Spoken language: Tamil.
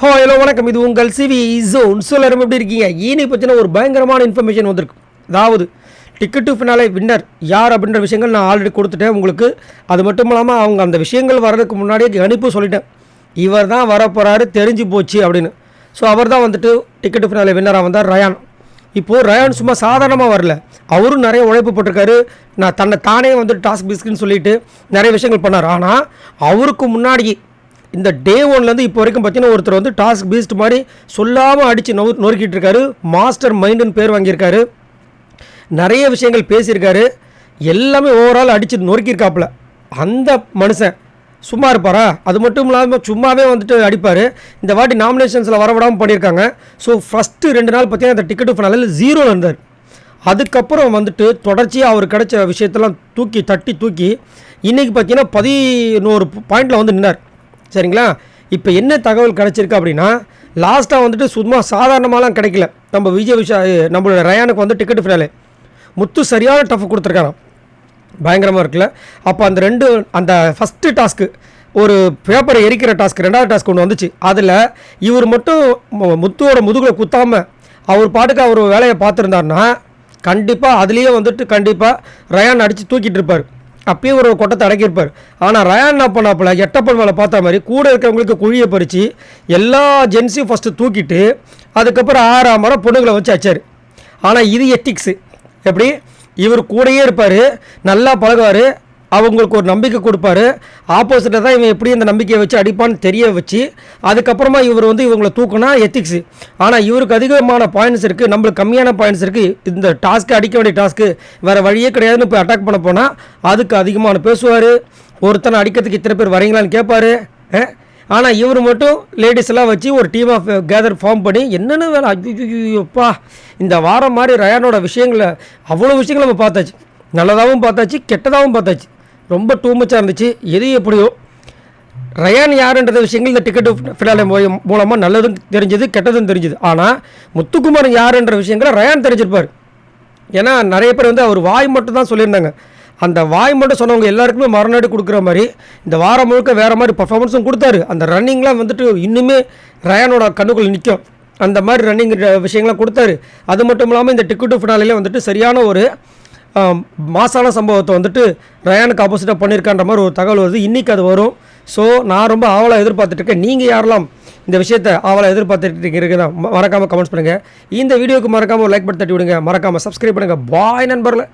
ஹலோ வணக்கம். இது உங்கள் சிவி ஜோன். எல்லாரும் எப்படி இருக்கீங்க? இனி பற்றின ஒரு பயங்கரமான இன்ஃபர்மேஷன் வந்திருக்கு. அதாவது டிக்கெட் டு ஃபினாலே வின்னர் யார் அப்படின்ற விஷயங்கள் நான் ஆல்ரெடி கொடுத்துட்டேன் உங்களுக்கு. அது மட்டும் இல்லாமல் அவங்க அந்த விஷயங்கள் வர்றதுக்கு முன்னாடியே கணிப்பு சொல்லிட்டேன். இவர் தான் வரப்போகிறாரு தெரிஞ்சு போச்சு அப்படின்னு. ஸோ அவர் தான் வந்துட்டு டிக்கெட் டு ஃபினாலே வின்னராக வந்தார் ரயான். இப்போது ரயான் சும்மா சாதாரணமாக வரல, அவரும் நிறைய உழைப்பு போட்டிருக்காரு. நான் தன்னை தானே வந்துட்டு டாஸ்க் பிஸ்க்குன்னு சொல்லிட்டு நிறைய விஷயங்கள் பண்ணார். ஆனால் அவருக்கு முன்னாடி இந்த டே ஒன்லேருந்து இப்போ வரைக்கும் பார்த்தீங்கன்னா ஒருத்தர் வந்து டாஸ்க் பீஸ்ட் மாதிரி சொல்லாமல் அடித்து நொறுக்கிட்டு இருக்காரு. மாஸ்டர் மைண்டுன்னு பேர் வாங்கியிருக்காரு. நிறைய விஷயங்கள் பேசியிருக்காரு. எல்லாமே ஓவரால் அடித்து நொறுக்கியிருக்காப்புல. அந்த மனுஷன் சும்மா இருப்பாரா? அது மட்டும் இல்லாமல் சும்மாவே வந்துட்டு அடிப்பார். இந்த வாட்டி நாமினேஷன்ஸில் வரவிடாமல் பண்ணியிருக்காங்க. ஸோ ஃபஸ்ட்டு 2 நாள் பார்த்தீங்கன்னா அந்த டிக்கெட்டு ஃபினாலில் 0 இருந்தார். அதுக்கப்புறம் வந்துட்டு தொடர்ச்சியாக அவர் கிடைச்ச விஷயத்தெல்லாம் தூக்கி இன்றைக்கி பார்த்தீங்கன்னா 11 பாயிண்டில் வந்து நின்னார். சரிங்களா? இப்போ என்ன தகவல் கிடச்சிருக்கு அப்படின்னா, லாஸ்ட்டாக வந்துட்டு சும்மா சாதாரணமாலாம் கிடைக்கல. நம்மளோட ரயானுக்கு வந்து டிக்கெட் ஃபினாலே முத்து சரியான டஃப் கொடுத்துருக்காராம். பயங்கரமாக இருக்குல்ல? அப்போ அந்த ஃபஸ்ட்டு டாஸ்க்கு ஒரு பேப்பரை எரிக்கிற டாஸ்க், 2வது டாஸ்க் ஒன்று வந்துச்சு. அதில் இவர் மட்டும் முத்துவோட முதுகில் குத்தாமல் அவர் பாட்டுக்கு அவர் வேலையை பார்த்துருந்தாருன்னா கண்டிப்பாக அதுலேயே வந்துட்டு கண்டிப்பாக ரயான் அடித்து தூக்கிட்டு இருப்பார். அப்பயும் ஒரு கொட்டத்தை அடக்கியிருப்பார். ஆனால் ரயான் என்ன பண்ணாப்புல எட்டப்பன் மேலே பார்த்த மாதிரி கூட இருக்கிறவங்களுக்கு குழியை பறித்து எல்லா ஜென்ஸையும் ஃபஸ்ட்டு தூக்கிட்டு அதுக்கப்புறம் 6 முறை பொண்ணுங்களை வச்சு அச்சார். ஆனால் இது எத்திக்ஸு. எப்படி? இவர் கூடயே இருப்பார், நல்லா பழகுவார், அவங்களுக்கு ஒரு நம்பிக்கை கொடுப்பாரு. ஆப்போசிட்டில் தான் இவன் எப்படி இந்த நம்பிக்கையை வச்சு அடிப்பான்னு தெரிய வச்சு அதுக்கப்புறமா இவர் வந்து இவங்களை தூக்கினா எத்திக்ஸு. ஆனால் இவருக்கு அதிகமான பாயிண்ட்ஸ் இருக்குது, நம்மளுக்கு கம்மியான பாயிண்ட்ஸ் இருக்குது. இந்த டாஸ்க்கு அடிக்க வேண்டிய டாஸ்க்கு வேறு வழியே கிடையாதுன்னு போய் அட்டாக் பண்ண போனால் அதுக்கு அதிகமான பேசுவார். ஒருத்தனை அடிக்கிறதுக்கு இத்தனை பேர் வரீங்களான்னு கேட்பார். ஆனால் இவர் மட்டும் லேடிஸ் எல்லாம் வச்சு ஒரு டீம் ஆஃப் கேதர் ஃபார்ம் பண்ணி என்னென்ன வேலை. ஐயோப்பா, இந்த வாரம் மாதிரி ரயானோட விஷயங்களை அவ்வளோ விஷயங்கள் நம்ம பார்த்தாச்சு. நல்லதாகவும் பார்த்தாச்சு, கெட்டதாகவும் பார்த்தாச்சு. ரொம்ப டூ மச்சாக இருந்துச்சு. எது எப்படியோ ரயான் யாருன்ற விஷயங்கள் இந்த டிக்கெட் ஃபினாலே மூலமாக நல்லதும் தெரிஞ்சது, கெட்டதும் தெரிஞ்சுது. ஆனால் முத்துக்குமார் யாருன்ற விஷயங்களை ரயான் தெரிஞ்சிருப்பார். ஏன்னா நிறைய பேர் வந்து அவர் வாய் மட்டும் தான் சொல்லியிருந்தாங்க. அந்த வாய் மட்டும் சொன்னவங்க எல்லாருக்குமே மறுநாடு கொடுக்குற மாதிரி இந்த வாரம் முழுக்க வேறு மாதிரி பர்ஃபார்மன்ஸும் கொடுத்தாரு. அந்த ரன்னிங்லாம் வந்துட்டு இன்னுமே ரயானோட கண்ணுக்குள்ள நிற்கும். அந்த மாதிரி ரன்னிங் விஷயங்கள்லாம் கொடுத்தாரு. அது மட்டும் இல்லாமல் இந்த டிக்கெட் ஃபினாலே வந்துட்டு சரியான ஒரு மாசான சம்பவத்தை வந்துட்டு ரயானுக்கு ஆப்போசிட்டாக பண்ணியிருக்கான்ற மாதிரி ஒரு தகவல் வருது. இன்றைக்கி அது வரும். ஸோ நான் ரொம்ப ஆவலாக எதிர்பார்த்துட்ருக்கேன். நீங்கள் யாரெல்லாம் இந்த விஷயத்தை ஆவலாக எதிர்பார்த்துட்டு இருக்குதா மறக்காமல் கமெண்ட்ஸ் பண்ணுங்கள். இந்த வீடியோக்கு மறக்காமல் ஒரு லைக் பட்டன் தட்டி விடுங்க. மறக்காமல் சப்ஸ்கிரைப் பண்ணுங்கள். பாய் நண்பர்களே.